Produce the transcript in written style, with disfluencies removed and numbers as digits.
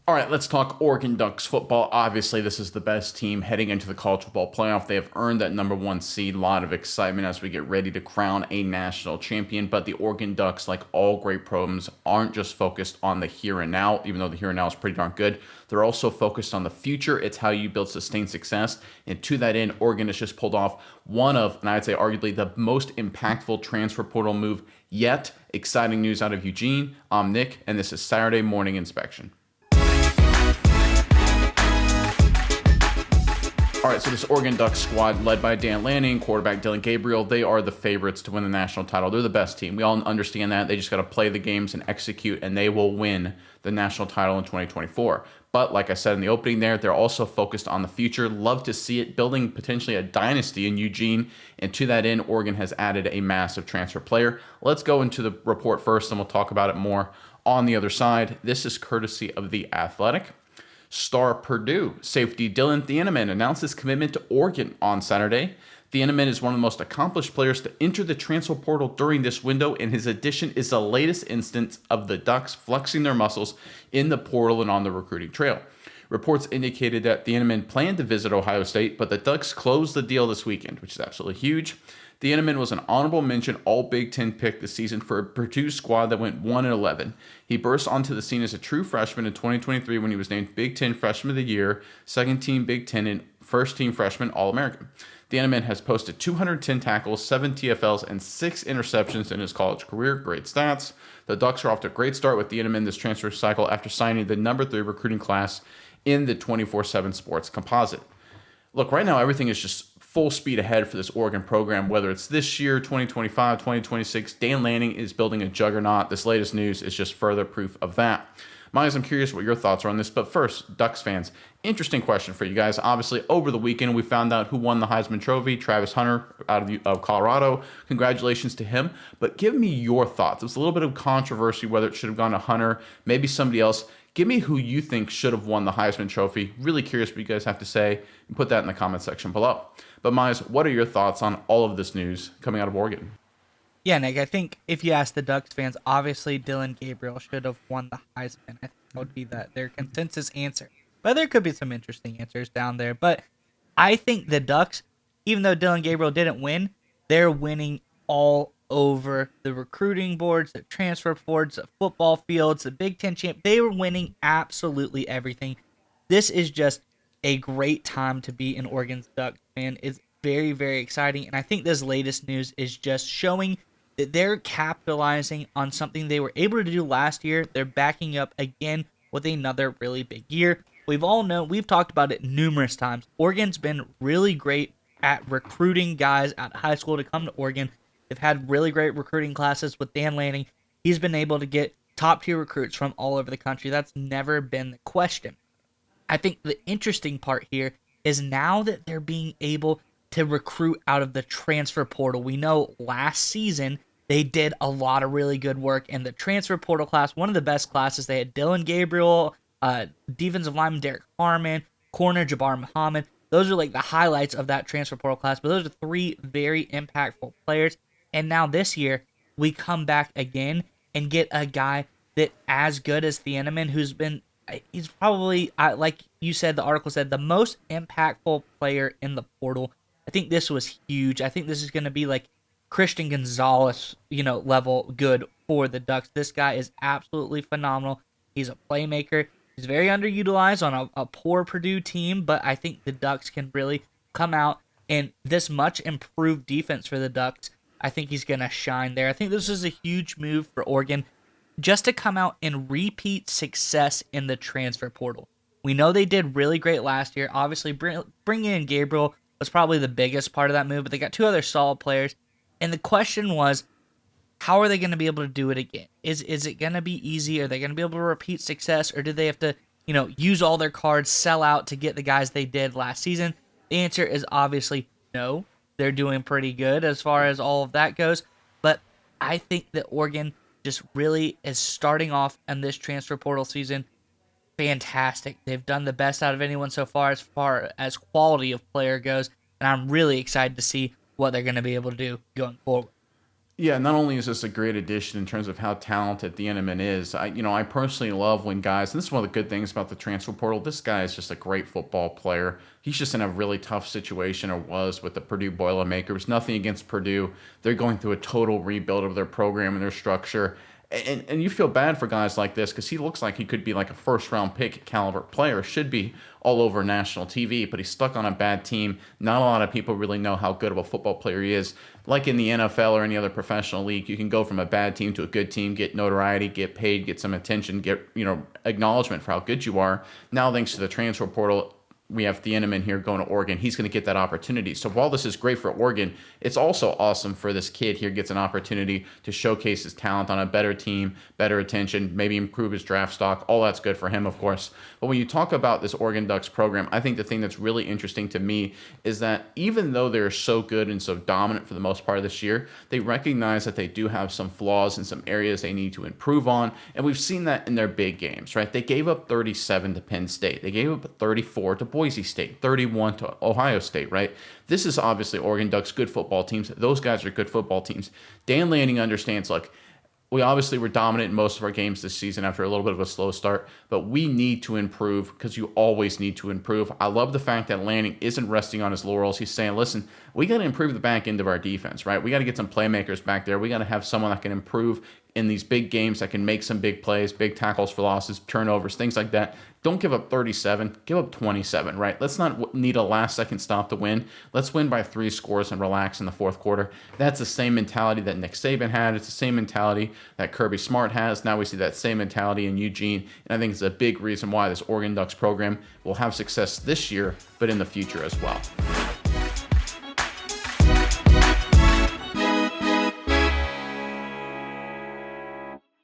All right, let's talk Oregon Ducks football. Obviously, this is the best team heading into the college football playoff. They have earned that number one seed. A lot of excitement as we get ready to crown a national champion. But the Oregon Ducks, like all great programs, aren't just focused on the here and now, even though the here and now is pretty darn good. They're also focused on the future. It's how you build sustained success. And to that end, Oregon has just pulled off one of, and I'd say arguably the most impactful transfer portal move yet. Exciting news out of Eugene. I'm Nick, and this is Saturday Morning Inspection. All right, so this Oregon Ducks squad, led by Dan Lanning, quarterback Dillon Gabriel, they are the favorites to win the national title. They're the best team. We all understand that. They just got to play the games and execute, and they will win the national title in 2024. But like I said in the opening there, they're also focused on the future. Love to see it, building potentially a dynasty in Eugene. And to that end, Oregon has added a massive transfer player. Let's go into the report first, and we'll talk about it more on the other side. This is courtesy of The Athletic. Star Purdue safety Dylan Thieneman announced his commitment to Oregon on Saturday. Thieneman is one of the most accomplished players to enter the transfer portal during this window, and his addition is the latest instance of the Ducks flexing their muscles in the portal and on the recruiting trail. Reports indicated that Thieneman planned to visit Ohio State, but the Ducks closed the deal this weekend, which is absolutely huge. Thieneman was an honorable mention All Big Ten pick this season for a Purdue squad that went 1-11. He burst onto the scene as a true freshman in 2023 when he was named Big Ten Freshman of the Year, second team Big Ten, and first team freshman All-American. Thieneman has posted 210 tackles, 7 TFLs, and 6 interceptions in his college career. Great stats. The Ducks are off to a great start with Thieneman this transfer cycle after signing the number 3 recruiting class in the 24/7 Sports Composite. Look, right now everything is just full speed ahead for this Oregon program, whether it's this year, 2025, 2026. Dan Lanning is building a juggernaut. This latest news is just further proof of that. Miles, I'm curious what your thoughts are on this. But first, Ducks fans, interesting question for you guys. Obviously, over the weekend, we found out who won the Heisman Trophy, Travis Hunter out of Colorado. Congratulations to him. But give me your thoughts. There's a little bit of controversy whether it should have gone to Hunter, maybe somebody else. Give me who you think should have won the Heisman Trophy. Really curious what you guys have to say, and put that in the comment section below. But Miles, what are your thoughts on all of this news coming out of Oregon? Yeah, Nick, I think if you ask the Ducks fans, obviously Dillon Gabriel should have won the Heisman. I think that would be their consensus answer. But there could be some interesting answers down there. But I think the Ducks, even though Dillon Gabriel didn't win, they're winning all over the recruiting boards, the transfer boards, the football fields, the Big Ten champ. They were winning absolutely everything. This is just a great time to be an Oregon's Ducks fan. It's very, very exciting. And I think this latest news is just showing that they're capitalizing on something they were able to do last year. They're backing up again with another really big year. We've talked about it numerous times. Oregon's been really great at recruiting guys out of high school to come to Oregon. They've had really great recruiting classes with Dan Lanning. He's been able to get top-tier recruits from all over the country. That's never been the question. I think the interesting part here is now that they're being able to recruit out of the transfer portal. We know last season they did a lot of really good work in the transfer portal class, one of the best classes. They had Dillon Gabriel, defensive lineman Derek Harmon, corner Jabbar Muhammad. Those are like the highlights of that transfer portal class, but those are 3 very impactful players. And now this year, we come back again and get a guy that as good as Thieneman, he's probably, like you said, the article said, the most impactful player in the portal. I think this was huge. I think this is going to be like Christian Gonzalez, level good for the Ducks. This guy is absolutely phenomenal. He's a playmaker. He's very underutilized on a poor Purdue team, but I think the Ducks can really come out, and this much improved defense for the Ducks, I think he's going to shine there. I think this is a huge move for Oregon just to come out and repeat success in the transfer portal. We know they did really great last year. Obviously, bringing in Gabriel was probably the biggest part of that move, but they got 2 other solid players. And the question was, how are they going to be able to do it again? Is it going to be easy? Are they going to be able to repeat success? Or do they have to, use all their cards, sell out to get the guys they did last season? The answer is obviously no. They're doing pretty good as far as all of that goes. But I think that Oregon just really is starting off in this transfer portal season fantastic. They've done the best out of anyone so far as quality of player goes. And I'm really excited to see what they're going to be able to do going forward. Yeah, not only is this a great addition in terms of how talented the Eneman is, I personally love when guys, and this is one of the good things about the transfer portal, this guy is just a great football player. He's just in a really tough situation, or was, with the Purdue Boilermakers. Nothing against Purdue. They're going through a total rebuild of their program and their structure. And you feel bad for guys like this because he looks like he could be like a first round pick caliber player, should be all over national TV, but he's stuck on a bad team. Not a lot of people really know how good of a football player he is. Like in the NFL or any other professional league, you can go from a bad team to a good team, get notoriety, get paid, get some attention, get acknowledgement for how good you are. Now, thanks to the transfer portal, we have Thieneman here going to Oregon. He's going to get that opportunity. So while this is great for Oregon, it's also awesome for this kid here, gets an opportunity to showcase his talent on a better team, better attention, maybe improve his draft stock. All that's good for him, of course. But when you talk about this Oregon Ducks program, I think the thing that's really interesting to me is that even though they're so good and so dominant for the most part of this year, they recognize that they do have some flaws in some areas they need to improve on. And we've seen that in their big games, right? They gave up 37 to Penn State. They gave up 34 to Boise State, 31 to Ohio State, right? This is obviously Oregon Ducks, good football teams. Those guys are good football teams. Dan Lanning understands, look, we obviously were dominant in most of our games this season after a little bit of a slow start, but we need to improve because you always need to improve. I love the fact that Lanning isn't resting on his laurels. He's saying, listen, we got to improve the back end of our defense, right? We got to get some playmakers back there. We got to have someone that can improve in these big games, that can make some big plays, big tackles for losses, turnovers, things like that. Don't give up 37, give up 27, right? Let's not need a last-second stop to win. Let's win by 3 scores and relax in the fourth quarter. That's the same mentality that Nick Saban had. It's the same mentality that Kirby Smart has. Now we see that same mentality in Eugene, and I think it's a big reason why this Oregon Ducks program will have success this year, but in the future as well.